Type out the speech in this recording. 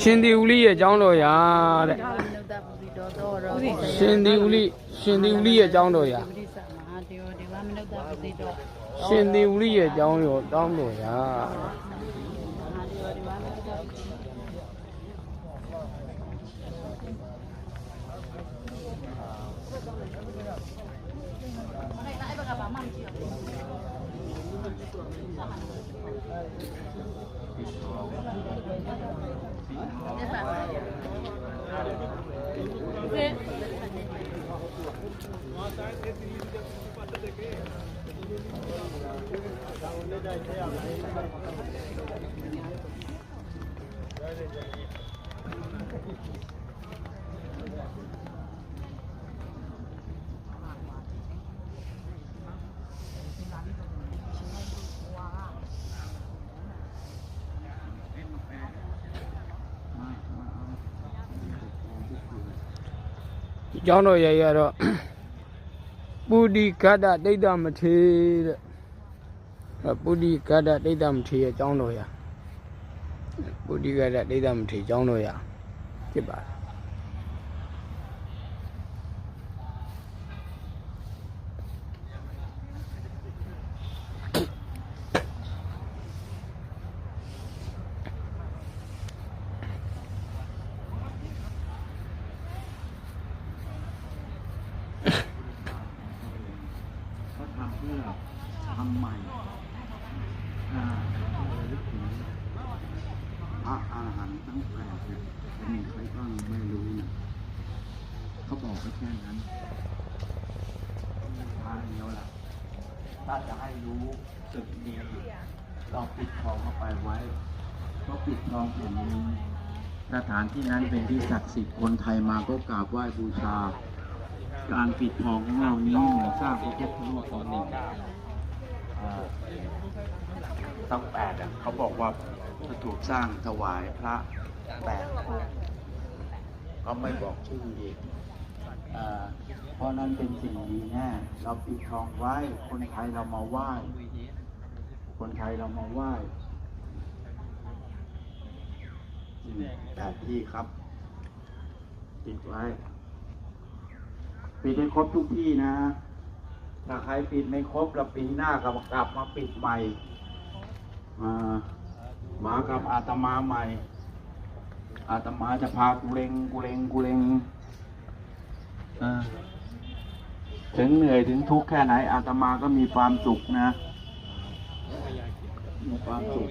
ရှင်ဒီဦးလေးရဲ့အကြောင်းတော်ရာတဲ့ရှင်ဒီဦးလေးရဲ့အကြောင်းတော်ရာရှင်ဒီဦးလေးရဲ့အကြောင်းတော်တောင်းတော်ရာကျောင်းတော်ရရတော့ပုဒီကတ္တဒိဋ္ဌမထေတဲ့ပုဒီကတ္တဒိဋ္ဌမထေရဲ့ကျောင်းတော်ရပုဒီကတ္တဒိဋ္ဌမထေကျောင်းတော်ရဖြစ်ပါတယ်ทำใหม่พระอรหันต์ทั้งแปดเนี่ยจะมีใครบ้างไม่รู้นะเขาบอกแค่นั้นทางเดียวแหละถ้าจะให้รู้สึกดีเราปิดทองเข้าไปไว้เพราะปิดทองแห่งนี้สถานที่นั้นเป็นที่ศักดิ์สิทธิ์คนไทยมาก็กราบไหว้บูชาการปิดทองของเรานี้เหมือนสร้างพระพุทธรูปตอนหนึ่งทั้งแปดเขาบอกว่าจะถูกสร้างถวายพระ8 องค์เขาไม่บอกชื่ออีกเพราะนั้นเป็นสิ่งดีแน่เราปิดทองไว้คนไทยเรามาไหว้คนไทยเรามาไหว้8 ที่ครับปิดไว้ปิดให้ครบทุกที่นะถ้าใครปิดไม่ครบแล้วปีหน้าก็กลับมาปิดใหม่มากับอาตมาใหม่อาตมาจะพากูเลงถึงเหนื่อยถึงทุกข์แค่ไหนอาตมาก็มีความสุขนะมีความสุข